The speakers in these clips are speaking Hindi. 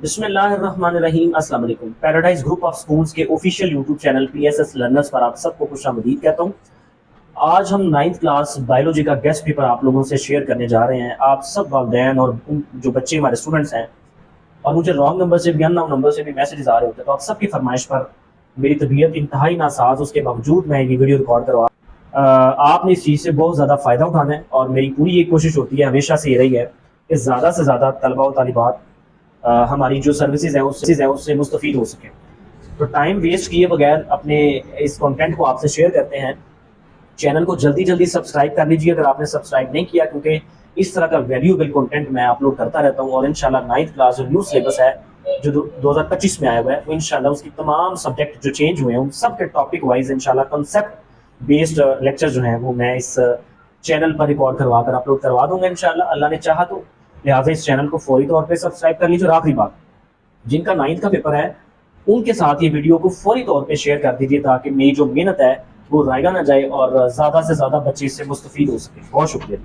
बिस्मिल्लाहिर्रहमानिर्रहीम। अस्सलाम वालेकुम। पैराडाइज ग्रुप ऑफ स्कूल्स के official YouTube channel PSS learners पर आप सबको खुशामदीद कहता हूँ। आज हम 9th क्लास बायोलॉजी का गेस्ट पेपर आप लोगों से शेयर करने जा रहे हैं। आप सब वालिदैन और जो बच्चे हमारे स्टूडेंट्स हैं, और मुझे रॉन्ग नंबर से भी अननोन नंबर से भी मैसेजेस आ रहे होते हैं, तो आप सबकी फरमाइश पर मेरी तबीयत इंतहाई नासाज उसके बावजूद मैं ये वीडियो रिकॉर्ड करवा आपने इस चीज़ से बहुत ज़्यादा फ़ायदा उठाना है। और मेरी पूरी ये कोशिश होती है, हमेशा से ये रही है, कि ज़्यादा से ज़्यादा तलबा और तालिबात हमारी जो सर्विसेज है उससे मुस्तफ़ीद हो सके। तो टाइम वेस्ट किए बगैर अपने इस कंटेंट को आपसे शेयर करते हैं। चैनल को जल्दी जल्दी सब्सक्राइब कर लीजिए अगर आपने सब्सक्राइब नहीं किया, क्योंकि इस तरह का वैल्यूएबल कंटेंट मैं अपलोड करता रहता हूँ। और इंशाल्लाह 9th क्लास जो न्यू सिलेबस है जो 2025 में आया हुआ है, वो इंशाल्लाह उसकी तमाम सब्जेक्ट जो चेंज हुए हैं उन सब के टॉपिक वाइज इंशाल्लाह कॉन्सेप्ट बेस्ड लेक्चर जो हैं वो मैं इस चैनल पर रिकॉर्ड करवा कर अपलोड करवा दूंगा इंशाल्लाह, अल्लाह ने चाहा तो। लिहाजा इस चैनल को फौरी तौर पे सब्सक्राइब कर लीजिए। और आखिरी बात, जिनका 9th का पेपर है उनके साथ ये वीडियो को फौरी तौर पे शेयर कर दीजिए, ताकि मेरी जो मेहनत है वो रायगा ना जाए और ज़्यादा से ज़्यादा बच्चे इससे मुस्तफ़ीद हो सके। बहुत शुक्रिया।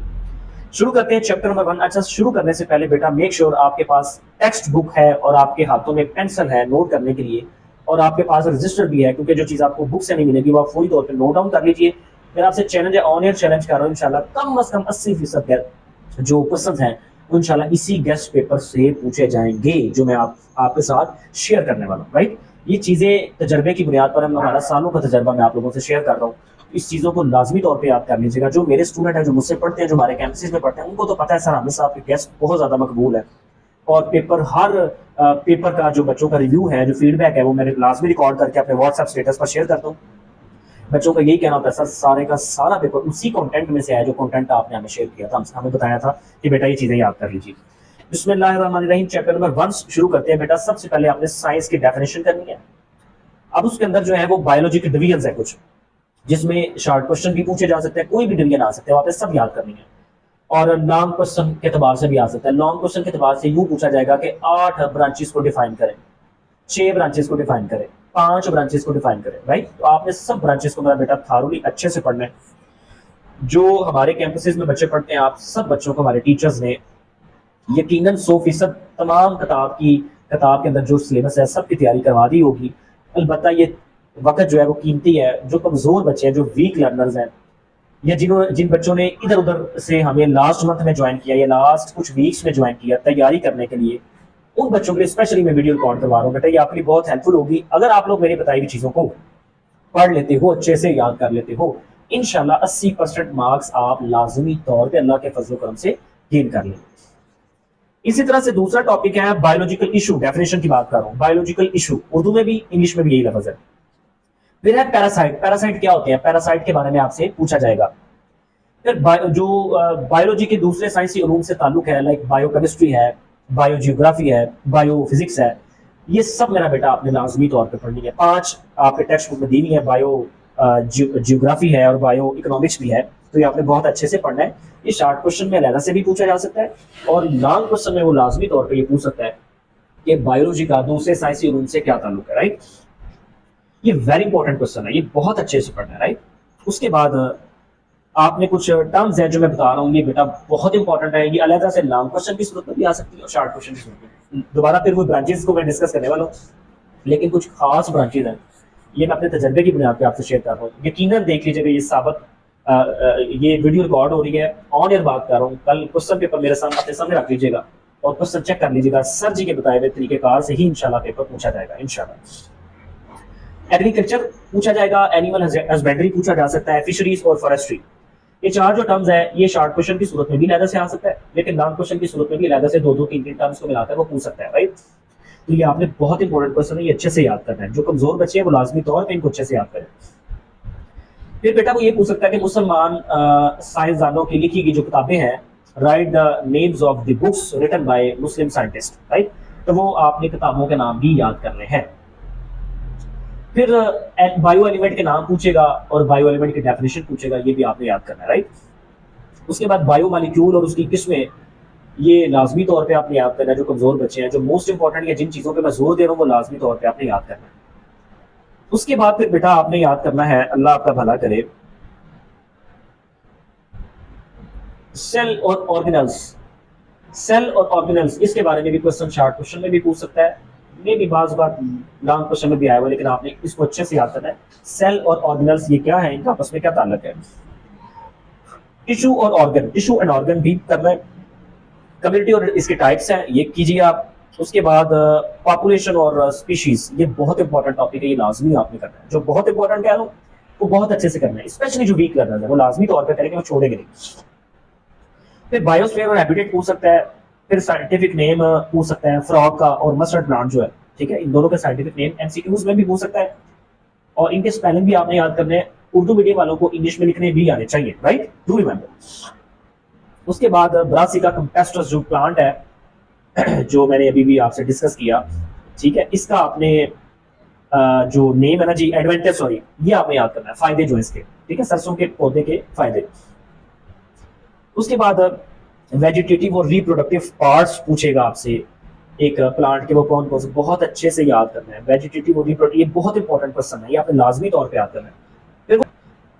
शुरू करते हैं चैप्टर नंबर 1। अच्छा, शुरू करने से पहले बेटा मेक श्योर आपके पास टेक्स्ट बुक है और आपके हाथों में पेंसिल है नोट करने के लिए, और आपके पास रजिस्टर भी है, क्योंकि जो चीज़ आपको बुक से नहीं मिलेगी वो आप फौरी तौर पर नोट डाउन कर लीजिए। फिर आपसे चैलेंज है, ऑन एयर चैलेंज कर रहा हूँ इंशाल्लाह, कम अज कम 80% जो क्वेश्चन हैं इंशाल्लाह इसी गेस्ट पेपर से पूछे जाएंगे जो मैं आपके साथ शेयर करने वाला हूँ। राइट, ये चीज़ें तजर्बे की बुनियाद पर हमारा सालों का तजर्बा मैं आप लोगों से शेयर कर रहा हूँ। इस चीज़ों को लाजमी तौर पे याद कर लीजिएगा। जो मेरे स्टूडेंट हैं, जो मुझसे पढ़ते हैं, जो हमारे कैंपस में पढ़ते हैं, उनको तो पता है सर आमिर साहब के गेस्ट बहुत ज़्यादा मकबूल है। और हर पेपर का जो बच्चों का रिव्यू है, जो फीडबैक है, वो मैंने लाजमी रिकॉर्ड करके अपने व्हाट्सएप स्टेटस पर शेयर करता हूँ। बच्चों का यही कहना होता है सर सारे का सारा पेपर उसी कंटेंट में से है जो कंटेंट आपने हमें शेयर किया था, हमें बताया था कि बेटा ये चीज़ें याद कर लीजिए। बिस्मिल्लाहिर्रहमानिर्रहीम। चैप्टर नंबर 1 शुरू करते हैं। बेटा सबसे पहले आपने साइंस की डेफिनेशन करनी है। अब उसके अंदर जो है वो बायोलॉजी के डिवीजन है कुछ, जिसमें शॉर्ट क्वेश्चन भी पूछे जा सकते हैं, कोई भी डिवीजन आ सकते हैं, आपने सब याद करनी है। और लॉन्ग क्वेश्चन के अतबार से भी आ सकता है। लॉन्ग क्वेश्चन के अतबार से यूँ पूछा जाएगा कि 8 ब्रांचेस को डिफाइन करें, 6 ब्रांचेस को डिफाइन करें, 5 ब्रांचेस को डिफाइन करें। राइट, तो आपने सब ब्रांचेस को मेरा बेटा थारोली अच्छे से पढ़ना है। जो हमारे कैंपसेस में बच्चे पढ़ते हैं, आप सब बच्चों को हमारे टीचर्स ने यकीनन 100% तमाम किताब के अंदर जो सिलेबस है सबकी तैयारी करवा दी होगी। अलबत्ता ये वक्त जो है वो कीमती है। जो कमज़ोर बच्चे हैं, जो वीक लर्नर्स हैं, या जिन बच्चों ने इधर उधर से हमें लास्ट मंथ में ज्वाइन किया या लास्ट कुछ वीक्स में ज्वाइन किया तैयारी करने के लिए, उन बच्चों के लिए स्पेशली मैं वीडियो रिकॉर्ड करवा रहा हूँ। बेटा ये आपके लिए बहुत हेल्पफुल होगी अगर आप लोग मेरी बताई हुई चीज़ों को पढ़ लेते हो, अच्छे से याद कर लेते हो। इंशाल्लाह 80% मार्क्स आप लाजमी तौर पे अल्लाह के फजल करम से गेन कर लेंगे। इसी तरह से दूसरा टॉपिक है बायोलॉजिकल इशू। डेफिनेशन की बात कर रहा हूँ, बायोलॉजिकल इशू उर्दू में भी इंग्लिश में भी यही लफ्ज है। फिर है पैरासाइट। पैरासाइट क्या होते हैं, पैरासाइट के बारे में आपसे पूछा जाएगा। फिर जो बायोलॉजी के दूसरे साइंसी उलूम से ताल्लुक है, लाइक बायोकेमिस्ट्री है, बायोजियोग्राफी है, बायोफिजिक्स है, ये सब मेरा बेटा आपने लाजमी तौर पे पढ़नी है। 5 आपके टेक्स्ट बुक में दी हुई है। बायो जियोग्राफी है और बायो इकोनॉमिक्स भी है, तो ये आपने बहुत अच्छे से पढ़ना है। ये शॉर्ट क्वेश्चन में अलग से भी पूछा जा सकता है, और लॉन्ग क्वेश्चन में वो लाजमी तौर पे ये पूछ सकता है कि बायोलॉजी का दूसरे साइंसी उलूम से क्या ताल्लुक है। राइट, ये वेरी इंपॉर्टेंट क्वेश्चन है, ये बहुत अच्छे से पढ़ना है। राइट, उसके बाद आपने कुछ टर्म्स है जो मैं बता रहा हूँ, ये बेटा बहुत इंपॉर्टेंट है। ये अलग से लॉन्ग क्वेश्चन की सूरत में भी आ सकती है और शॉर्ट क्वेश्चन की सूरत में। दोबारा फिर वो ब्रांचेस को मैं डिस्कस करने वाला हूँ, लेकिन कुछ खास ब्रांचेज हैं, ये मैं अपने तजर्बे की बुनियाद पे आपसे शेयर कर रहा हूँ। यकीनन देख लीजिएगा ये वीडियो रिकॉर्ड हो रही है, ऑन एयर बात कर रहा हूँ। कल क्वेश्चन पेपर मेरे सामने अपने सामने रख लीजिएगा और क्वेश्चन चेक कर लीजिएगा। सर जी के बताए हुए तरीकेकार से ही इंशाल्लाह पेपर पूछा जाएगा इंशाल्लाह। एग्रीकल्चर पूछा जाएगा, एनिमल हस्बेंड्री पूछा जा सकता है, फिशरीज और फॉरेस्ट्री। ये 4 जो टर्म्स है ये शॉर्ट क्वेश्चन की सूरत में भी अलग से आ सकता है, लेकिन लॉन्ग क्वेश्चन की सूरत में भी अलग से 2-2 3-3 टर्म्स को मिलाकर वो पूछ सकता है। राइट, तो ये आपने बहुत इंपॉर्टेंट क्वेश्चन है, ये अच्छे से याद करना है। जो कमजोर बच्चे हैं वो लाजमी तौर पे इनको अच्छे से याद करें। फिर बेटा वो ये पूछ सकता है कि मुसलमान साइंसदानों की लिखी गई जो किताबें हैं, write the names of the books written by Muslim scientist. Right, तो वो आपने किताबों के नाम भी याद करने हैं। फिर बायो एलिमेंट के नाम पूछेगा और बायो एलिमेंट की डेफिनेशन पूछेगा, ये भी आपने याद करना है। राइट, उसके बाद बायो मॉलिक्यूल और उसकी किस्में, ये लाजमी तौर पे आपने याद करना है। जो कमजोर बच्चे हैं, जो मोस्ट इंपॉर्टेंट या जिन चीज़ों पे मैं जोर दे रहा हूँ वो लाजमी तौर पे आपने याद करना है। उसके बाद फिर बेटा आपने याद करना है, अल्लाह आपका भला करे, सेल और ऑर्गेनल्स। सेल और ऑर्गेनल्स, इसके बारे में भी क्वेश्चन शॉर्ट क्वेश्चन में भी पूछ सकता है, मे भी बात लॉन्ग क्वेश्चन में भी आया हुआ, लेकिन आपने इसको अच्छे से याद करना है। सेल और ऑर्गेनल्स ये क्या है, इनका आपस में क्या ताल्लुक है। टिश्यू और ऑर्गन, टिश्यू एंड ऑर्गन भी करना है। कम्युनिटी और इसके टाइप्स हैं, ये कीजिए आप। उसके बाद पॉपुलेशन और स्पीशीज, ये बहुत इंपॉर्टेंट टॉपिक है, ये लाजमी आपने करना है। जो बहुत इंपॉर्टेंट कह रहा हूँ वो बहुत अच्छे से करना है, स्पेशली जो वीक लर्नर है वो लाजमी तौर पर करेंगे, वो छोड़ेंगे नहीं। फिर बायोस्फीयर और हैबिटेट पूछ सकता है, फिर साइंटिफिक नेम पूछ सकता है फ्रॉग का और मस्टर्ड प्लांट जो है, ठीक है, इन दोनों का साइंटिफिक नेम एमसीक्यूज में भी पूछ सकता है। और इनके स्पेलिंग भी आपने याद करने हैं। उर्दू मीडियम वालों को इंग्लिश में लिखने भी आने चाहिए, राइट, डू रिमेंबर। उसके बाद ब्रासिका कंपेस्टस जो प्लांट है जो मैंने अभी भी आपसे डिस्कस किया, ठीक है, इसका आपने जो नेम है ना जी, एडवेंटेज, सॉरी, ये आपने याद करना है, फायदे जो इसके, ठीक है, सरसों के पौधे के फायदे। उसके बाद वेजिटेटिव और रिप्रोडक्टिव पार्ट्स पूछेगा आपसे एक प्लांट के, वो कौन कौन से, बहुत अच्छे से याद करना है। वेजिटेटिव और रिप्रोडक्टिव, ये बहुत इंपॉर्टेंट क्वेश्चन है, ये आपने लाजमी तौर पे याद करना है।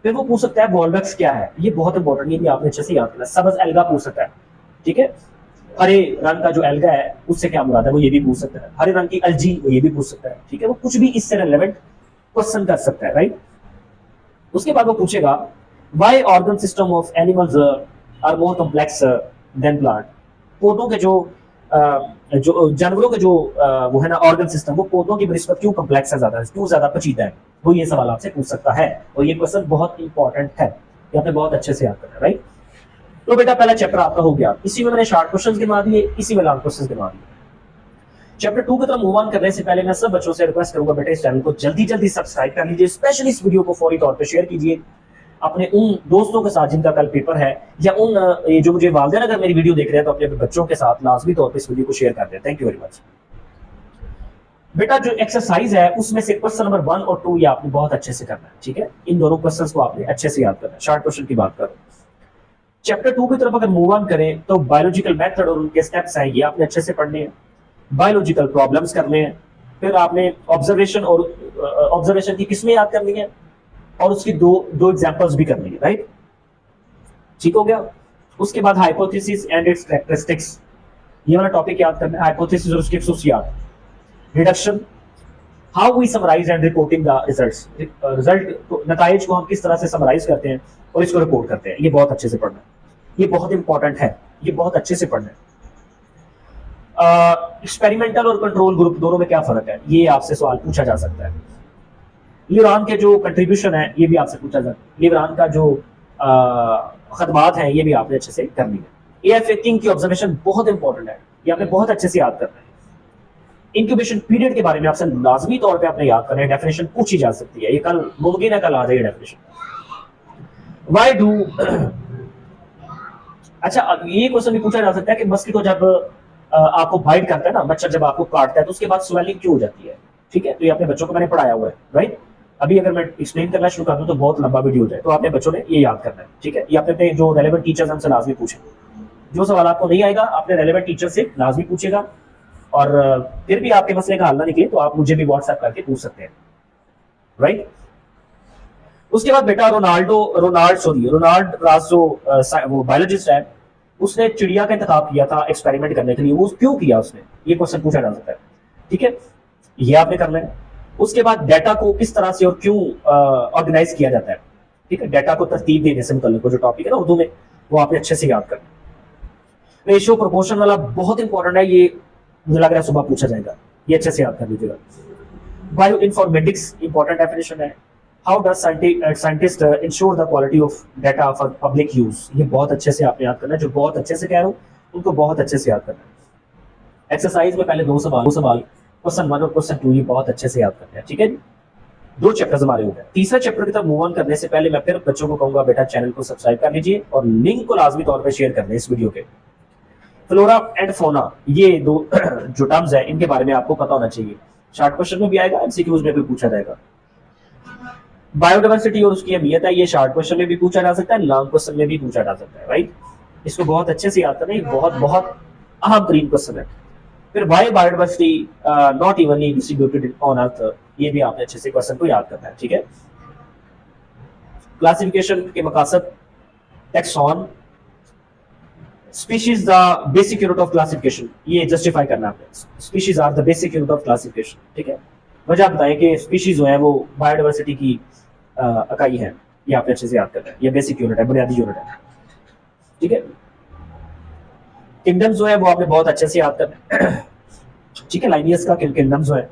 फिर वो पूछ सकता है वॉल्वैक्स क्या है, ये बहुत इंपॉर्टेंट, ये भी आपने अच्छे से याद करना है। सब्ज एल्गा पूछ सकता है, ठीक है, हरे रंग का जो एल्गा है उससे क्या मुराद है, वो ये भी पूछ सकता है। हरे रंग की अलजी, वो ये भी पूछ सकता है, ठीक है, वो कुछ भी इससे रिलेवेंट क्वेश्चन कर सकता है, राइट। उसके बाद वो पूछेगा why organ system of animals are more complex than plant. पौधों के जो जानवरों के जो वो है ना ऑर्गन सिस्टम, वो पौधों की बनिस्बत क्यों कॉम्प्लेक्स है, ज्यादा क्यों ज्यादा पेचीदा है, वो ये सवाल आपसे पूछ सकता है। और ये क्वेश्चन बहुत इंपॉर्टेंट है, ये आपने बहुत अच्छे से याद करना है, राइट। तो बेटा पहला चैप्टर आपका हो गया, इसी में मैंने शॉर्ट क्वेश्चंस गिनवा दिए, इसी में लॉन्ग क्वेश्चंस गिनवा दिए। चैप्टर 2 की तरफ मूव ऑन करने से पहले मैं सब बच्चों से रिक्वेस्ट करूंगा, बेटा इस चैनल को जल्दी जल्दी सब्सक्राइब कर लीजिए, स्पेशली इस वीडियो को फौरी तौर पे शेयर कीजिए अपने उन दोस्तों के साथ जिनका कल पेपर है, या उन जो मुझे वालिदैन अगर मेरी वीडियो देख रहे हैं तो अपने बच्चों के साथ लाजमी तौर पे इस वीडियो को शेयर कर दें। Thank you very much. बेटा जो एक्सरसाइज है उसमें से क्वेश्चन नंबर 1 और 2 ये आपने बहुत अच्छे से करना है, ठीक है, इन दोनों क्वेश्चंस को आपने अच्छे से याद करना है। शॉर्ट क्वेश्चन की बात करो, चैप्टर 2 की तरफ अगर मूव ऑन करें तो बायोलॉजिकल मेथड और उनके स्टेप्स हैं, ये आपने अच्छे से पढ़ने हैं। बायोलॉजिकल प्रॉब्लम्स करने हैं, फिर आपने ऑब्जर्वेशन और ऑब्जर्वेशन की किस्में याद करनी है, और उसकी दो एग्जांपल्स भी करनी है, राइट, ठीक हो गया। उसके बाद हाइपोथेसिस एंड इट्स कैरेक्टरिस्टिक्स, ये वाला टॉपिक याद करना है, हाइपोथेसिस और उसकी खसूसियात। Reduction, how we summarize and reporting the results, result नताइज को हम किस तरह से समराइज करते हैं और इसको रिपोर्ट करते हैं, ये बहुत अच्छे से पढ़ना है, ये बहुत इंपॉर्टेंट है, ये बहुत अच्छे से पढ़ना है। एक्सपेरिमेंटल और कंट्रोल ग्रुप दोनों में क्या फर्क है, ये आपसे सवाल पूछा जा सकता है। लिवरान के जो कंट्रीब्यूशन है ये भी आपसे पूछा जाता है, लिवरान का जो खदमात हैं ये भी आपने अच्छे से करनी है। एएफए किंग की ऑब्जर्वेशन बहुत इंपॉर्टेंट है, ये आपने बहुत अच्छे से याद करना है। इंक्यूबेशन पीरियड के बारे में आपसे लाजमी तौर पे आपने याद करना है, डेफिनेशन पूछी जा सकती है, ये कल मुमकिन है कल आ जाएगी डेफिनेशन। व्हाई डू अच्छा, ये क्वेश्चन भी पूछा जा सकता है कि मस्किटो जब आपको बाइट करता है ना, मच्छर जब आपको काटता है तो उसके बाद स्वेलिंग क्यों हो जाती है, ठीक है, तो ये अपने बच्चों को मैंने पढ़ाया हुआ है, राइट। अभी अगर मैं एक्सप्लेन करना शुरू कर दूं तो बहुत लंबा वीडियो हो जाए, तो आपने बच्चों ने ये याद करना है, ठीक है, ये अपने जो रेलेवेंट टीचर्स हमसे लाजमी पूछें। जो सवाल आपको नहीं आएगा अपने रेलेवेंट टीचर से लाजमी पूछेगा, और फिर भी आपके मसले का हल ना निकले तो आप मुझे भी व्हाट्सएप करके पूछ सकते हैं, राइट। उसके बाद बेटा रोनाल्ड रास जो वो बायोलॉजिस्ट है, उसने चिड़िया का इंतखाब किया था एक्सपेरिमेंट करने के लिए, वो क्यों किया उसने, ये क्वेश्चन पूछा जा सकता है, ठीक है, ये आपने करना है। उसके बाद डेटा को किस तरह से और क्यों ऑर्गेनाइज किया जाता है, ठीक है, डेटा को तरतीब देने से मुताल्लिक जो टॉपिक है ना उर्दू में, वो आपने अच्छे से याद करना है। रेशियो प्रोपोर्शन वाला बहुत इंपॉर्टेंट है, ये मुझे लग रहा है सुबह पूछा जाएगा, ये अच्छे से याद कर लीजिएगा। बायो इन्फॉर्मेटिक्स इंपॉर्टेंट डेफिनेशन है। How does scientist ensure the quality of data for public use, ये बहुत अच्छे से आपने याद करना है, जो बहुत अच्छे से कह रहा हूँ उनको बहुत अच्छे से याद करना है। एक्सरसाइज में पहले दो सवाल क्वेश्चन 1 और क्वेश्चन 2 ये बहुत अच्छे से याद करना है, ठीक है, 2 चैप्टर्स हमारे हो गए। तीसरा चैप्टर की तरफ मूव ऑन करने से पहले मैं फिर बच्चों को कहूंगा बेटा चैनल को सब्सक्राइब कर लीजिए और लिंक को लाजमी तौर पर शेयर कर दें इस वीडियो के। फ्लोरा एंड फोना, ये दो जो टर्म्स है इनके बारे में आपको पता होना चाहिए, शॉर्ट क्वेश्चन में भी आएगा, एमसीक्यूज में भी पूछा जाएगा। बायोडाइवर्सिटी और उसकी अहमियत है, ये शॉर्ट क्वेश्चन में भी पूछा जा सकता है, लॉन्ग क्वेश्चन में भी पूछा जा सकता है, राइट, इसको बहुत अच्छे से याद करना है, बहुत बहुत अहम तरीन क्वेश्चन है। फिर why biodiversity not evenly distributed on earth, ये भी आपने अच्छे से क्वेश्चन को याद करना है, ठीक है। क्लासिफिकेशन के मकासद, taxon, species the basic unit of classification, ये जस्टिफाई करना है आपने। Species are the basic unit of classification, ठीक है। वजह बताएं कि स्पीशीज जो है वो बायोडाइवर्सिटी की इकाई है, ये आपने अच्छे से याद करना है। ये बेसिक यूनिट है, बुनियादी यूनिट है, ठीक है। किंगडम्स जो है वो आपने बहुत अच्छे से याद करना है, ठीक है। लाइनियस का किंगडम्स जो है।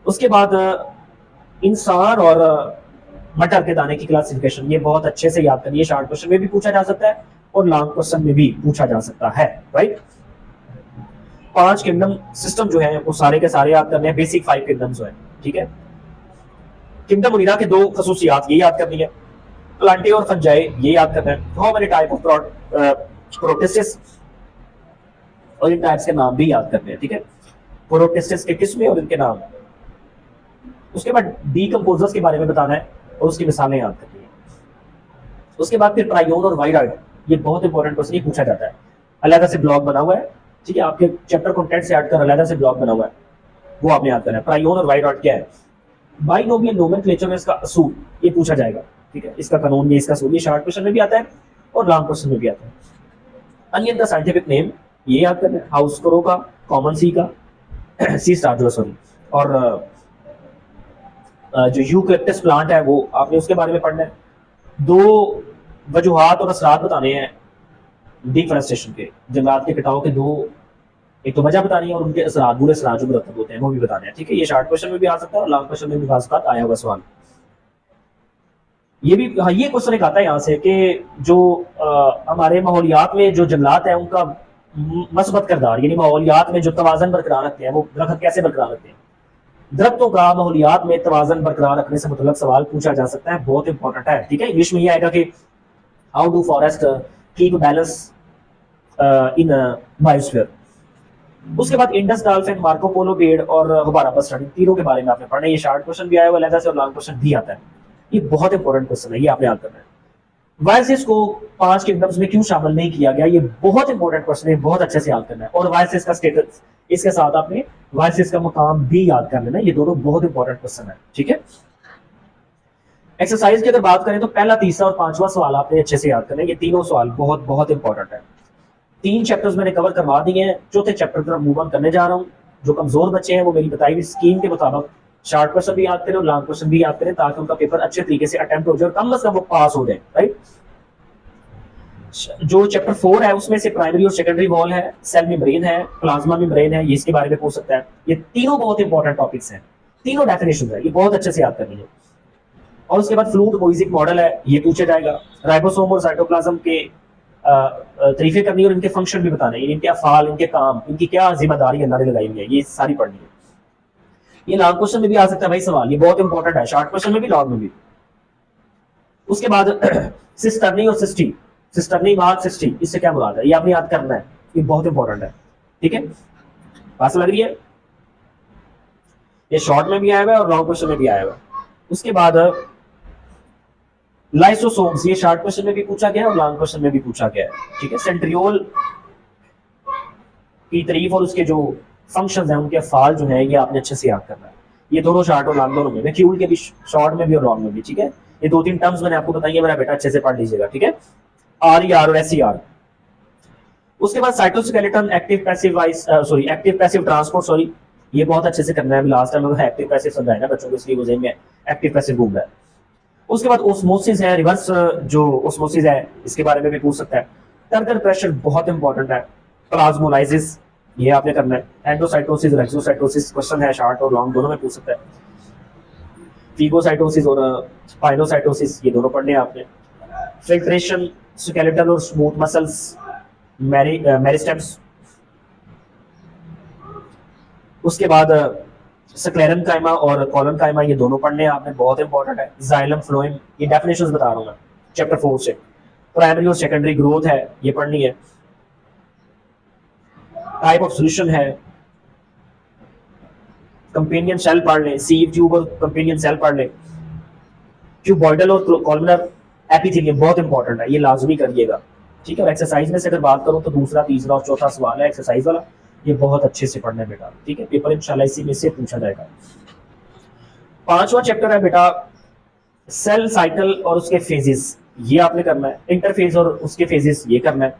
उसके बाद इंसान और मटर के दाने की क्लासिफिकेशन, ये बहुत अच्छे से याद करनी है। शॉर्ट क्वेश्चन में भी पूछा जा सकता है और लॉन्ग क्वेश्चन में भी पूछा जा सकता है, राइट। 5 किंगडम सिस्टम जो है वो सारे के सारे याद करने हैं, बेसिक 5 किंगडम्स जो है, ठीक है। किंगडम मुनीरा के 2 खसूसियात ये याद करनी है, प्लांटे और फंजाई ये याद करना है। हाउ मेनी टाइप ऑफ प्रोटिस्टिस, और इन टाइप्स के नाम भी याद करने हैं, ठीक है। प्रोटिस्टिस के किस्में और इनके नाम। उसके बाद डीकंपोजर्स के बारे में बताना है और उसकी मिसालें याद करनी है। उसके बाद फिर ट्रायोन और वाइड आर्ट, ये बहुत इंपॉर्टेंट क्वेश्चन, ये पूछा जाता है। अलग से ब्लॉग बना हुआ है, ठीक है। आपके चैप्टर कंटेंट से हटकर अलग से ब्लॉग बना हुआ है, वो आपने याद करना है। ट्रायोन और वाइड आर्ट क्या है, बाइनोमियल नोमेनक्लेचर में इसका असूल ये पूछा जाएगा, ठीक है। इसका कानून, ये इसका असूल, ये शॉर्ट क्वेश्चन में भी आता है और लॉन्ग क्वेश्चन में भी आता है। अनियन का साइंटिफिक नेम ये याद करना है, हाउस करो का, कॉमन सी का, सी स्टार जो सॉरी, और जो यूकलिप्टस प्लांट है वो आपने उसके बारे में पढ़ना है। 2 वजूहात और असरात बताने हैं डिफॉरेस्टेशन के, जंगलात के कटाव के 2, एक तो वजह बतानी है और उनके असरात, बुरे असरात जो मुरतब होते हैं वो भी बताने हैं, ठीक है। ये शॉर्ट क्वेश्चन में भी आ सकता है और लॉन्ग क्वेश्चन में भी बाज़ बात आया हुआ सवाल। ये भी, हाँ, ये क्वेश्चन एक आता है यहाँ से कि जो हमारे माहौलियात में जो जंगलात है उनका मस्बत किरदार, यानी माहौलियात में जो तवाज़न बरकरार रखते हैं वो दरख्त कैसे बरकरार रखते हैं। दरख्तों का माहौलियात में तवाज़न बरकरार रखने से मतलब सवाल पूछा जा सकता है, बहुत इंपॉर्टेंट है, ठीक है। इंग्लिश में ये आएगा कि how do forest keep balance in biosphere. उसके बाद इंडस डॉल्फिन, मार्को पोलो पेड़ और गुब्बारा बस स्टडी, तीनों के बारे में आपने पढ़ना है। ये शॉर्ट क्वेश्चन भी आया हुआ अलग से और लॉन्ग क्वेश्चन भी आता है। ये बहुत इंपॉर्टेंट क्वेश्चन है, ये आपने याद करना है। वायसेस को 5 किंगडम्स में क्यों शामिल नहीं किया गया, ये बहुत इंपॉर्टेंट क्वेश्चन है, बहुत अच्छे से याद करना है। और वायसेस का स्टेटस, इसके साथ आपने वायसेस का मुकाम भी याद कर लेना, ये दोनों बहुत इंपॉर्टेंट क्वेश्चन है, ठीक है। एक्सरसाइज की अगर बात करें तो पहला, तीसरा और 5वां सवाल आपने अच्छे से याद करना है। ये तीनों सवाल बहुत बहुत इंपॉर्टेंट है। 3 चैप्टर्स मैंने कवर करवा दिए हैं, चौथे चैप्टर पर मूव ऑन करने जा रहा हूँ। जो कमजोर बच्चे हैं वो मेरी बताई हुई स्कीम के मुताबिक शॉर्ट क्वेश्चन भी याद करें और लॉन्ग क्वेश्चन भी याद करें, ताकि उनका पेपर अच्छे तरीके से अटेम्प्ट हो जाए और कम से कम वो पास हो जाए, राइट। जो चैप्टर 4 है उसमें से प्राइमरी और सेकेंडरी वॉल है, सेल मेम्ब्रेन है, प्लाज्मा मेम्ब्रेन है, ये इसके बारे में पूछ सकता है। ये तीनों बहुत इंपॉर्टेंट टॉपिक्स हैं, तीनों डेफिनेशन है, ये बहुत अच्छे से याद करनी है। और उसके बाद फ्लूइड मोइजिक मॉडल है, ये पूछा जाएगा। राइबोसोम और साइटोप्लाज्म के तरीके करनी और इनके फंक्शन भी बताने, इनके अफाल, इनके काम, इनकी क्या जिम्मेदारी अल्लाह ने लगाई हुई है, ये सारी पढ़नी है। ये लॉन्ग क्वेश्चन में भी आ सकता है भाई सवाल, ये बहुत इंपॉर्टेंट है, शॉर्ट क्वेश्चन में भी लॉन्ग में भी। उसके बाद सिस्टर्नी और सिस्टी, सिस्टर्नी मार्क सिस्टी, इससे क्या मुराद है ये आपने याद करना है, ये बहुत इंपॉर्टेंट है, ठीक है। बात लग रही है, ये शॉर्ट में भी आया हुआ है और लॉन्ग क्वेश्चन में भी आया हुआ है। उसके बाद लाइसोसोम्स, ये शॉर्ट क्वेश्चन में भी पूछा गया है और लॉन्ग क्वेश्चन में भी पूछा गया है, ठीक है। सेंट्रियोल की तारीफ और उसके जो फंक्शंस हैं, उनके अफाल जो है, ये आपने अच्छे से याद करना है। ये दोनों शॉर्ट और लॉन्ग दोनों में, वैक्यूल के भी शॉर्ट में भी और लॉन्ग में भी, ठीक है। ये 2-3 टर्म्स मैंने आपको बताई है, मेरा बेटा अच्छे से पढ़ लीजिएगा, ठीक है। RER और SER। उसके बाद cytoskeleton, active passive active passive transport, sorry, ये बहुत अच्छे से करना है। लास्ट टाइम एक्टिव पैसिव समझाया ना बच्चों को, इसलिए वो में एक्टिव पैसिव घूम रहा है। उसके बाद ओस्मोसिस है, रिवर्स जो ओस्मोसिस है, इसके बारे में भी पूछ सकता है। टर्गर प्रेशर बहुत इंपॉर्टेंट है। प्लाज्मोलाइसिस, ये आपने करना है। एंडोसाइटोसिस, रेक्सोसाइटोसिस क्वेश्चन है, शॉर्ट और लॉन्ग दोनों में पूछ सकता है। फीगोसाइटोसिस और स्पाइनोसाइटोसिस, ये दोनों पढ़ने हैं आपने। फिल्ट्रेशन, स्केलेटल और स्मूथ मसल्स, मेरिस्टेम्स। उसके बाद स्क्लेरन काइमा और कॉलन काइमा, ये दोनों पढ़ने हैं आपने, बहुत इंपॉर्टेंट है। जाइलम, फ्लोएम, ये डेफिनेशंस बता रहा हूं मैं चैप्टर 4 से। प्राइमरी और सेकेंडरी ग्रोथ है, ये पढ़नी है। टाइप ऑफ सॉल्यूशन है। कंपेनियन सेल पढ़ लें, सीव ट्यूब और कंपेनियन सेल पढ़ लें। क्यूबॉइडल और कॉलमनर एपिथेलियम बहुत इंपॉर्टेंट है, ये लाजमी करिएगा, ठीक है। और एक्सरसाइज में से अगर बात करूं तो दूसरा, तीसरा और चौथा सवाल है एक्सरसाइज वाला, ये बहुत अच्छे से पढ़ना है बेटा, ठीक है। पेपर इंशाल्लाह इसी में से पूछा जाएगा। 5वां चैप्टर है बेटा सेल साइकिल और उसके फेजेस, ये आपने करना है। इंटरफेज और उसके फेजेस, ये करना है।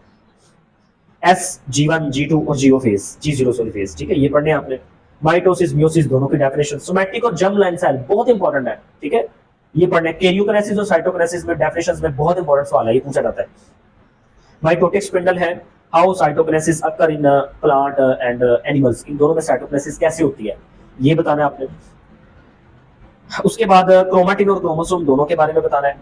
G1 G2 और G0 phase, G0 sorry phase, ठीक है, ये पढ़ने हैं आपने। माइटोसिस म्योसिस दोनों की डेफिनेशन, सोमैटिक और जर्म लाइन सेल बहुत इंपॉर्टेंट है, ठीक है, ये पढ़ने। कैरियोकिनेसिस और साइटोकिनेसिस में डेफिनेशंस में बहुत इंपॉर्टेंट सवाल है, ये पूछा जाता है। माइटोटिक स्पिंडल है, how cytokinesis occur in plant and animals, इन दोनों में साइटोकिनेसिस कैसे होती है ये बताना है आपने। उसके बाद क्रोमेटिन और क्रोमोसोम दोनों के बारे में बताना है।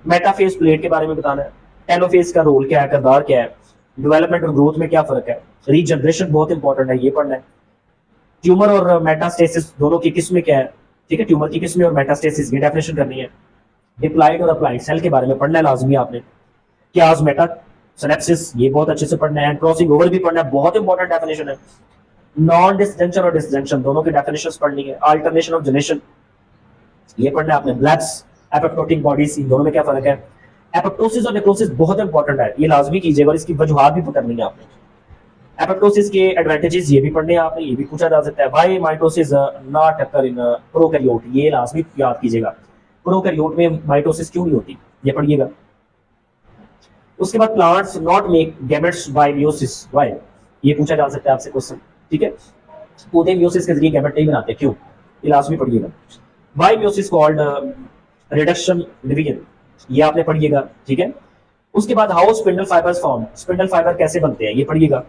मेटाफेज प्लेट के बारे में बताना है। टेलोफेज का रोल क्या है, किरदार क्या है, डेवलपमेंट और ग्रोथ में क्या फर्क है। रीजनरेशन बहुत इंपॉर्टेंट है, ये पढ़ना है। ट्यूमर और मेटास्टेसिस दोनों की किस्में क्या है, ठीक है, ट्यूमर की किस्में और मेटास्टेसिस, ये डेफिनेशन करनी है। डिप्लॉइड और अप्लाइड सेल के बारे में पढ़ना है लाजमी आपने। क्या मेटा सिनेप्सिस, ये बहुत अच्छे से पढ़ना है। क्रॉसिंग ओवर भी पढ़ना है, बहुत इंपॉर्टेंट डेफिनेशन है। नॉन डिसजंक्शन और डिसजंक्शन दोनों की डेफिनेशंस पढ़नी है। अल्टरनेशन ऑफ जनरेशन, ये पढ़ना है आपने। ब्लैब्स, एपोप्टोटिक बॉडीज, इन दोनों में क्या फर्क है। एपोप्टोसिस और नेक्रोसिस बहुत इंपॉर्टेंट है, ये लाजमी कीजिएगा और इसकी वजूहात भी करनी है आपने। एपोप्टोसिस के एडवांटेजेस ये भी पढ़ने हैं आपने, ये भी पूछा जा सकता है। Why mitosis not occur in prokaryote, ये लाजमी याद कीजिएगा। प्रोकैरियोट में माइटोसिस क्यों नहीं होती, ये पढ़िएगा। उसके बाद plants not make gametes bye meiosis, why, ये पूछा जा सकता है आपसे क्वेश्चन, ठीक है। पौधे मियोसिस के जरिए गैमेट नहीं बनाते, क्यों, ये लाजमी पढ़िएगा। Why meiosis called reduction division, ये आपने पढ़िएगा, ठीक है। उसके बाद how spindle fibres form, spindle fibre कैसे बनते हैं, ये पढ़िएगा।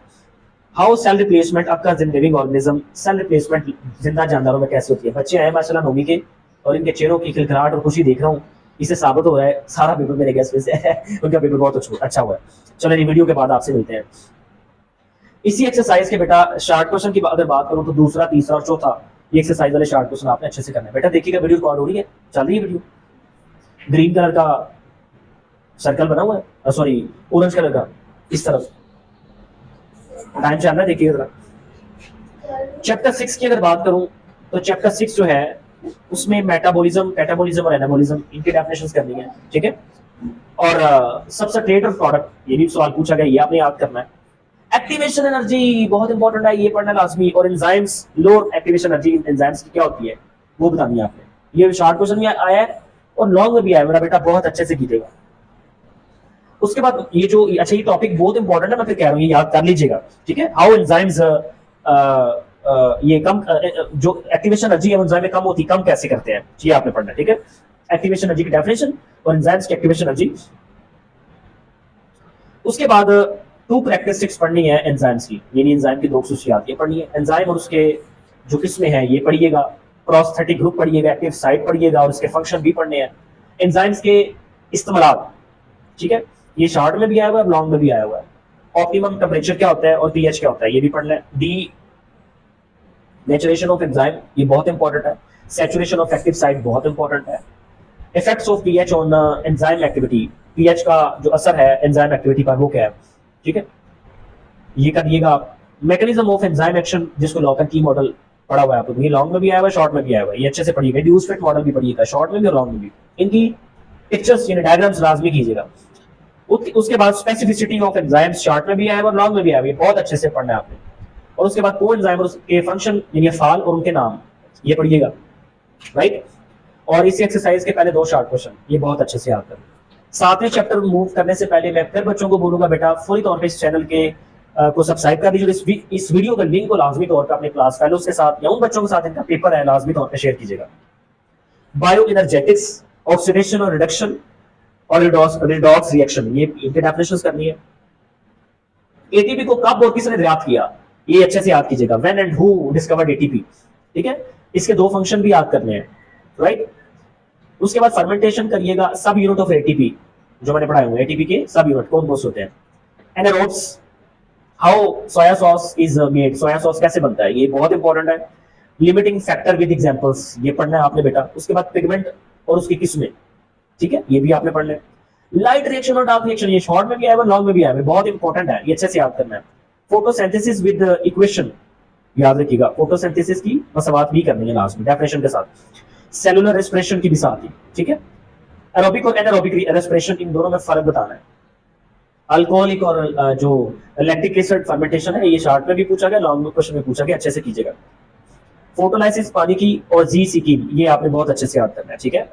How cell replacement occurs in living organism, cell replacement जिंदा जानदारों में कैसे होती है। बच्चे आए माशाल्लाह नौवीं के और इनके चेहरों की खिलखिलाहट और खुशी देख रहा हूँ, इससे साबित हो रहा है सारा पेपर मेरे गेस्ट में से है उनका पेपर बहुत अच्छा हुआ है। चलो ये वीडियो के बाद आपसे मिलते हैं। इसी एक्सरसाइज के बेटा शार्ट क्वेश्चन की अगर बात करूं तो दूसरा, तीसरा और चौथा ये एक्सरसाइज वाले शार्ट क्वेश्चन आपने अच्छे से करना है। बेटा देखिएगा वीडियो रिकॉर्ड हो रही है, चल रही है वीडियो। ग्रीन कलर का सर्कल बना हुआ है, सॉरी ऑरेंज कलर का, इस तरफ टाइम चल रहा है, देखिएगा जरा। चैप्टर 6 की अगर बात करूं तो चैप्टर 6 जो है उसमें मेटाबॉलिज्म, कैटाबॉलिज्म और एनाबॉलिज्म, इनकी डेफिनेशंस करनी है, ठीक है। और सबस्ट्रेट और प्रोडक्ट, ये भी सवाल पूछा गया, ये आपने याद करना है। एक्टिवेशन एनर्जी बहुत इंपॉर्टेंट है, ये पढ़ना लाजमी। और enzymes, lower activation energy enzymes की क्या होती है वो बतानी है आपने। ये शॉर्ट क्वेश्चन में आया है और लॉन्ग में भी आया, मेरा बेटा बहुत अच्छे से कीजिएगा। उसके बाद ये जो अच्छा, ये टॉपिक बहुत इंपॉर्टेंट है, मैं फिर कह रहा हूँ ये याद कर लीजिएगा, ठीक है। हाउ एंजाइम्स ये कम जो एक्टिवेशन एनर्जी है एंजाइम में कम होती, कम कैसे करते हैं, ये आपने पढ़ना है, ठीक है। एक्टिवेशन एनर्जी की डेफिनेशन और एंजाइम्स की एक्टिवेशन एनर्जी। उसके बाद 2 कैरेक्टरिस्टिक्स पढ़नी है एंजाइम्स की, यानी एंजाइम की 2 खसूसियात ये पढ़नी है। एंजाइम और उसके जो किस्में हैं ये पढ़िएगा। प्रोस्थेटिक ग्रुप पढ़िएगा, एक्टिव साइट पढ़िएगा और उसके फंक्शन भी पढ़ने हैं। एंजाइम्स के इस्तेमाल, ठीक है, ये शॉर्ट में भी आया हुआ है, लॉन्ग में भी आया हुआ है। ऑप्टिमम टेम्परेचर क्या होता है और पीएच क्या होता है, ये भी पढ़ना है। डी नेचुरेशन ऑफ एंजाइम, ये बहुत इंपॉर्टेंट है। सैचुरेशन ऑफ एक्टिव साइट बहुत इंपॉर्टेंट है। Effects of pH on enzyme activity, pH का जो असर है एंजाइम एक्टिविटी पर वो क्या है, ठीक है, ये करिएगा आप। मैकेनिज्म ऑफ एंजाइम एक्शन, जिसको लॉक एंड की मॉडल पढ़ा हुआ है आपको, ये लॉन्ग में भी आया हुआ है, शॉर्ट में भी आया हुआ है, ये अच्छे से पढ़िएगा। ड्यूस फिट मॉडल भी पढ़िएगा, शॉर्ट में भी और लॉन्ग में भी। इनकी पिक्चर्स यानी डायग्राम्स लाजमी कीजिएगा। उसके बाद स्पेसिफिसिटी ऑफ एंजाइम्स, शॉर्ट में भी आया है और लॉन्ग में भी आया है, ये बहुत अच्छे से पढ़ना है आपने। और उसके बाद को एंजाइम और उसके फंक्शन यानी अफ़आल और उनके नाम, ये पढ़िएगा, राइट। और इसी एक्सरसाइज के पहले 2 शॉर्ट क्वेश्चन, ये बहुत अच्छे से याद करें। 7वें चैप्टर मूव करने से पहले मैं फिर बच्चों को बोलूंगा बेटा फुल तौर पे इस चैनल के को सब्सक्राइब कर दीजिए। इस वीडियो का लिंक को लाजमी तौर पर अपने क्लास फेलोज के साथ या उन बच्चों के साथ इनका पेपर है लाजमी तौर पर शेयर कीजिएगा। बायो एनर्जेटिक्स, ऑक्सीडेशन और रिडक्शन और रिडॉक्स रिएक्शन, ये इनके डेफिनेशंस करनी है। एटीपी को कब और किसने दरियाफ्त किया, ये अच्छे से याद कीजिएगा। When and who discovered ATP, ठीक है। इसके 2 फंक्शन भी याद करने हैं, राइट। उसके बाद फर्मेंटेशन करिएगा, सब यूनिट ऑफ एटीपी जो मैंने पढ़ाए हुए, एटीपी के सब यूनिट कौन कौन से होते हैं। Anaerobes, how soya sauce is made, soya sauce कैसे बनता है, ये बहुत इंपॉर्टेंट है। लिमिटिंग फैक्टर विद एग्जांपल्स, ये पढ़ना है आपने बेटा। उसके बाद पिगमेंट और उसकी किस्में, ठीक है, ये भी आपने पढ़ना है। लाइट रिएक्शन और डार्क रिएक्शन, ये शॉर्ट में भी आया है, लॉन्ग में भी आया है, बहुत इंपॉर्टेंट है, ये अच्छे से याद करना है। फोटोसिंथेसिस विद इक्वेशन, याद रखिएगा, फोटोसिंथेसिस की मसवात भी करनी है लास्ट में डेफिनेशन के साथ। सेलुलर रेस्पिरेशन की भी साथ ही, ठीक है। एरोबिक और एनारोबिक रेस्पिरेशन, इन दोनों में फर्क बताना है। अल्कोहलिक और जो लैक्टिक एसिड फर्मेंटेशन है, ये शॉर्ट में भी पूछा गया, लॉन्ग में क्वेश्चन में पूछा गया, अच्छे से कीजिएगा। फोटोलाइसिस पानी की और जी की, ये आपने बहुत अच्छे से याद करना है, ठीक है।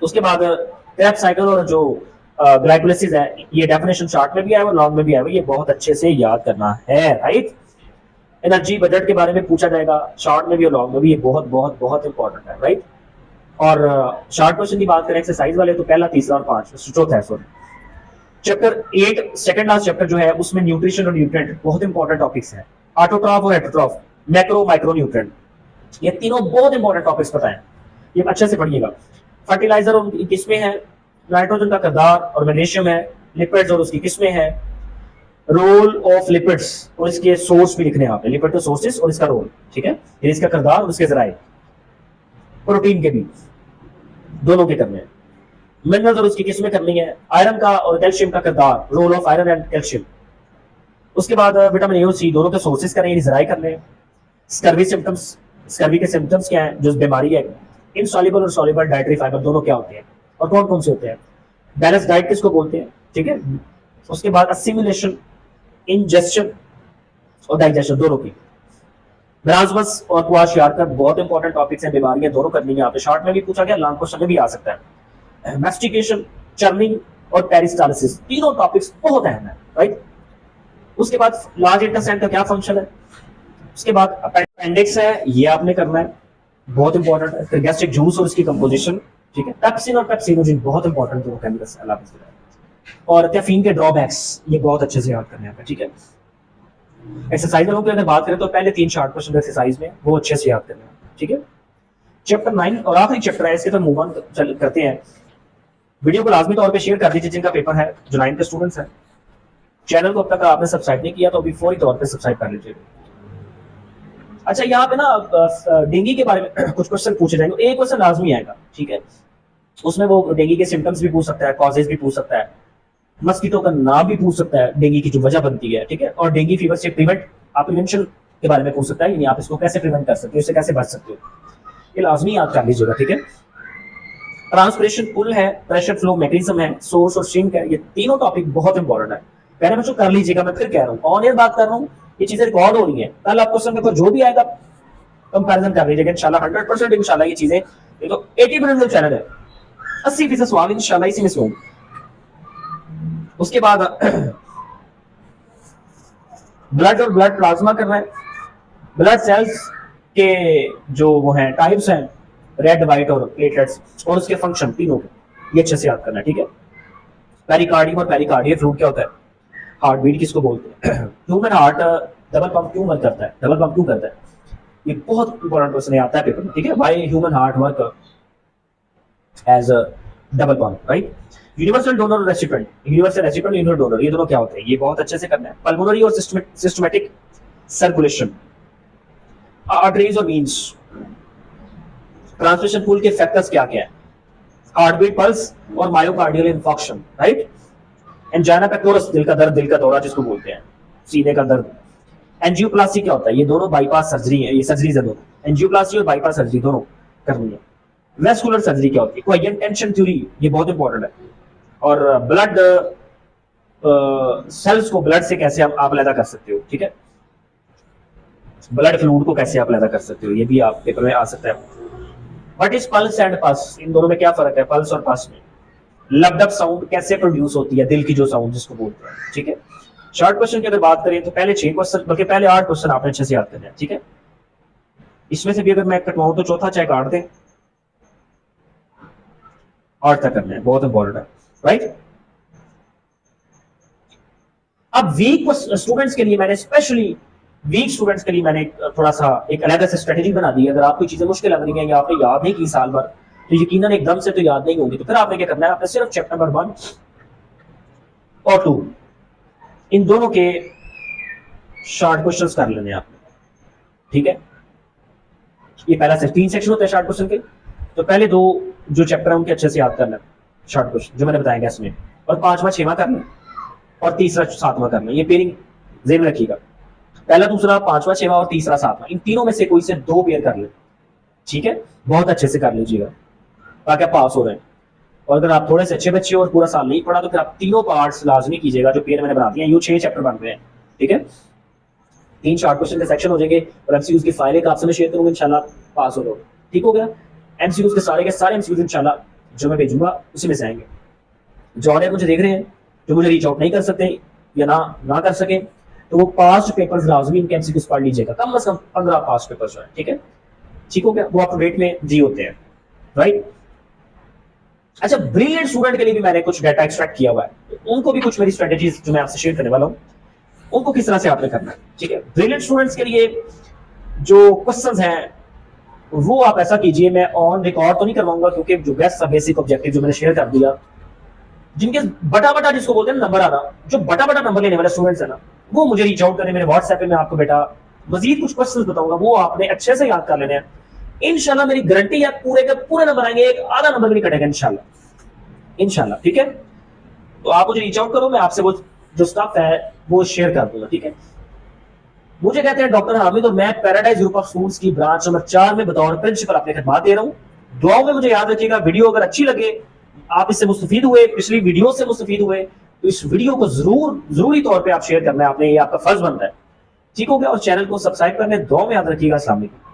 उसके बाद क्रेब्स साइकिल और जो ग्लाइकोलाइसिस है, ये डेफिनेशन शॉर्ट में भी है और लॉन्ग में भी है, ये बहुत अच्छे से याद करना है, राइट। एनर्जी बजट के बारे में पूछा जाएगा शॉर्ट में भी और लॉन्ग में भी, ये बहुत बहुत बहुत इंपॉर्टेंट है, राइट। और शॉर्ट क्वेश्चन की बात करें एक्सरसाइज वाले तो पहला, तीसरा और चौथा है, sorry. Chapter 8 second last chapter जो है उसमें न्यूट्रिशन और न्यूट्रिएंट बहुत इंपॉर्टेंट टॉपिक्स हैं। ऑटोट्रॉफ और हेटेरोट्रॉफ, मैक्रो माइक्रो न्यूट्रिएंट, ये तीनों बहुत इंपॉर्टेंट टॉपिक्स पता है, ये अच्छे से पढ़िएगा। फर्टिलाइजर और उनकी किस्में हैं, नाइट्रोजन का किरदार और मैग्नीशियम है, लिपिड्स और उसकी किस्में हैं, रोल ऑफ लिपिड्स और इसके सोर्स भी लिखने हैं आपने, लिपिड के सोर्सेस और इसका रोल, ठीक है, ये इसका किरदार और उसके जराए, प्रोटीन के भी दोनों के करने हैं। मिनरल्स और उसकी किस्में करनी है, आयरन का और कैल्शियम का किरदार, role of iron and calcium. उसके बाद विटामिन ए और सी दोनों के सोर्सेस करें, जराए करने हैं। स्कर्वी सिम्टम्स, स्कर्वी के सिम्टम्स क्या है, जो बीमारी है। इनसॉल्युबल और सॉल्युबल डाइटरी फाइबर दोनों क्या होते हैं और कौन कौन से होते हैं। बैलेंस डाइट किसको बोलते हैं, ठीक है। उसके बाद असिमिलेशन, इंजेशन और डाइजेशन दोनों की। ब्रांसमस और क्वाशियार्कर बहुत इंपॉर्टेंट टॉपिक्स हैं, बीमारियां दोनों करनी है। यहाँ पे शॉर्ट में भी पूछा गया, लॉन्ग क्वेश्चन में भी आ सकता है। मैस्टिकेशन, चर्निंग और पेरिस्टालिसिस तीनों टॉपिक्स बहुत अहम है, राइट। उसके बाद लार्ज इंटेस्टाइन का क्या फंक्शन है। उसके बाद अपेंडिक्स है, ये आपने करना है, बहुत इंपॉर्टेंट है। फिर गैस्ट्रिक जूस और उसकी कंपोजिशन, ठीक है। पेप्सिन और पेप्सिनोजिन बहुत इंपॉर्टेंट दोनों केमिकल्स है। और कैफीन के ड्रॉबैक्स, ये बहुत अच्छे से याद करने हैं, ठीक है। एक्सरसाइज वालों की अगर बात करें तो पहले 3 शॉर्ट क्वेश्चन एक्सरसाइज में वो अच्छे से याद करने हैं, ठीक है। चैप्टर 9 और आखिरी चैप्टर है, इसके तो मूव ऑन करते हैं। वीडियो को लाजमी तौर पे शेयर कर दीजिए जिनका पेपर है, जो 9 के स्टूडेंट्स हैं। चैनल को अब तक आपने सब्सक्राइब नहीं किया तो अभी फौरी तौर पे सब्सक्राइब कर लीजिए। अच्छा, यहाँ पे ना डेंगू के बारे में कुछ क्वेश्चन पूछे जाएंगे, एक क्वेश्चन लाजमी आएगा, ठीक है। उसमें वो डेंगू के सिम्टम्स भी पूछ सकता है, कॉजेज भी पूछ सकता है, मस्कीटो का नाम भी पूछ सकता है, डेंगू की जो वजह बनती है, ठीक है। और डेंगू फीवर से प्रिवेंशन के बारे में पूछ सकता है, यानी आप इसको कैसे प्रिवेंट कर सकते हो, इससे कैसे बच सकते हो, ये लाजमी याद कर लीजिएगा, ठीक है। ट्रांसपिरेशन पुल है, प्रेशर फ्लो मैकेनिज्म है, सोर्स और सिंक है, ये तीनों टॉपिक बहुत इंपॉर्टेंट है। पहले बच्चों कर लीजिएगा, मैं फिर कह रहा हूँ, ऑन एयर बात कर रहा हूँ, ये चीजें रिकॉर्ड हो रही है। कल आप क्वेश्चन पेपर जो भी आएगा कंपैरिजन कर लीजिएगा इंशाल्लाह। 100% इंशाल्लाह ये चीजें, ये तो 80% चैनल है, 80% सवाल इंशाल्लाह इसी में से होंगे। उसके बाद ब्लड और ब्लड प्लाज्मा करना है। ब्लड सेल्स के जो वो हैं टाइप्स हैं, रेड, व्हाइट और प्लेटलेट्स, और उसके फंक्शन तीनों के, ये अच्छे से याद करना है, ठीक है। पेरिकार्डियम और पेरिकार्डियल फ्लूइड क्या होता है, हार्ट बीट किसको बोलते हैं, ह्यूमन हार्ट डबल पंप क्यों वर्क करता है, डबल पंप क्यों करता है, ये बहुत इंपॉर्टेंट क्वेश्चन आता है पेपर में, ठीक है। Why human heart work as a double pump, right. Universal donor और recipient, universal recipient, universal donor, ये दोनों क्या होते हैं, ये बहुत अच्छे से करना है। पल्मोनरी और सिस्टमैटिक सर्कुलेशन, आर्टरीज और वीन्स, ट्रांसमिशन पूल के फैक्टर्स क्या क्या है, हार्ट बीट, पल्स और myocardial infarction, right. Angina pectoralis, दिल का दर्द, दिल का दौरा जिसको बोलते हैं, सीने का दर्द। एंजियोप्लास्टी क्या होता है, ये दोनों बाईपास सर्जरी है, ये सर्जरीज है दोनों, एंजियोप्लास्टी और बाईपास सर्जरी दोनों करनी है। वेस्कुलर सर्जरी क्या होती है, कोएगुलेंट टेंशन थ्योरी, ये बहुत इंपॉर्टेंट है। और ब्लड सेल्स को ब्लड से कैसे आप अलग कर सकते हो, ठीक है। ब्लड फ्लूइड को कैसे आप अलग कर सकते हो, ये भी आप पेपर में आ सकता है। What is pulse and pulse, इन दोनों में क्या फर्क है, पल्स और पल्स में। लब्ड अप साउंड कैसे प्रोड्यूस होती है, दिल की जो साउंड जिसको बोलते हैं, ठीक है। शॉर्ट क्वेश्चन की अगर बात करें तो पहले 6 क्वेश्चन, बल्कि पहले 8 क्वेश्चन आपने अच्छे से याद करने हैं, ठीक है। इसमें से भी अगर मैं कटवाऊं तो चौथा चाहे काट दें, 8 तक करना है, बहुत इंपॉर्टेंट है, राइट। अब वीक स्टूडेंट्स के लिए मैंने स्पेशली वीक स्टूडेंट्स के लिए मैंने थोड़ा सा एक अलग से स्ट्रेटेजी बना दी है। अगर आपको चीजें मुश्किल लग रही हैं या आपने याद नहीं की साल भर, तो यकीनन एकदम से तो याद नहीं होगी, तो फिर आपने क्या करना है, आपने सिर्फ चैप्टर नंबर 1 और 2 इन दोनों के शॉर्ट क्वेश्चंस कर लेने आपने, ठीक है। ये पहला से 3 सेक्शन होते हैं शॉर्ट क्वेश्चन के, तो पहले 2 जो चैप्टर है उनके अच्छे से याद करना शॉर्ट क्वेश्चन जो मैंने बताया इसमें, और 5वां 6वां करना और तीसरा 7वां करना, ये पेयरिंग ज़हन में रखिएगा। पहला, दूसरा, 5वां 6वां और तीसरा 7वां, इन तीनों में से कोई से 2 पेयर कर ले, ठीक है। बहुत अच्छे से कर लीजिएगा ताकि आप पास हो रहे हैं। और अगर आप थोड़े से अच्छे बच्चे और पूरा साल नहीं पढ़ा तो फिर आप तीनों पार्ट्स लाजमी कीजिएगा जो पेयर मैंने बना दिए हैं। ये 6 चैप्टर बन रहे हैं, ठीक है। 3 शॉर्ट क्वेश्चन के सेक्शन हो जाएंगे और एमसीक्यूज की फाइल एक आपसे मैं शेयर करूंगा, इंशाल्लाह पास हो जाओगे, ठीक हो गया। एमसीक्यूज के सारे एमसीक्यूज इंशाल्लाह जो मैं भेजूंगा उसी में से आएंगे। जो ऑडियंस मुझे देख रहे हैं, जो मुझे रीच आउट नहीं कर सकते या ना कर सके, तो वो पास्ट पेपर्स लाजमी इनके एमसीक्यूज पढ़ लीजिएगा, कम से कम 15 पास्ट पेपर्स जो है, ठीक है, ठीक हो गया, वो अप टू डेट में जी होते हैं, राइट। अच्छा, ब्रिलियंट स्टूडेंट के लिए भी मैंने कुछ डाटा एक्सट्रैक्ट किया हुआ है, उनको भी कुछ मेरी स्ट्रेटेजीज जो मैं आपसे शेयर करने वाला हूँ, उनको किस तरह से आपने करना है, ठीक है। ब्रिलियंट स्टूडेंट्स के लिए जो क्वेश्चंस हैं वो आप ऐसा कीजिए, मैं ऑन रिकॉर्ड तो नहीं करवाऊंगा क्योंकि जो बेस्ट बेसिक ऑब्जेक्टिव जो मैंने शेयर कर दिया, जिनके बटा बटा जिसको बोलते हैं नंबर आना, जो बटा बटा नंबर लेने वाले स्टूडेंट्स है ना, वो मुझे रीच आउट करें मेरे व्हाट्सएप पे, मैं आपको बेटा मजीद कुछ क्वेश्चंस बताऊंगा, वो आपने अच्छे से याद कर लेने हैं। इंशाल्लाह मेरी गारंटी है पूरे के पूरे नंबर आएंगे, एक आधा नंबर भी नहीं कटेगा इंशाल्लाह, ठीक है। तो आप मुझे रीच आउट करो, मैं आपसे वो जो स्टफ है वो शेयर कर दूंगा, ठीक है। मुझे कहते हैं डॉक्टर हामिद और मैं पैराडाइज ग्रुप ऑफ स्कूल्स की ब्रांच नंबर 4 में बतौर प्रिंसिपल अपने खिदमत दे रहा हूँ। दुआओं में मुझे याद रखिएगा, वीडियो अगर अच्छी लगे, आप इससे मुस्तफीद हुए, पिछली वीडियो से मुस्तफीद हुए, तो इस वीडियो को जरूरी तौर पे आप शेयर करना है, आपने ये आपका फर्ज बनता है, ठीक हो गया। और चैनल को सब्सक्राइब करने, दुआ में याद रखिएगा। अस्सलाम वालेकुम।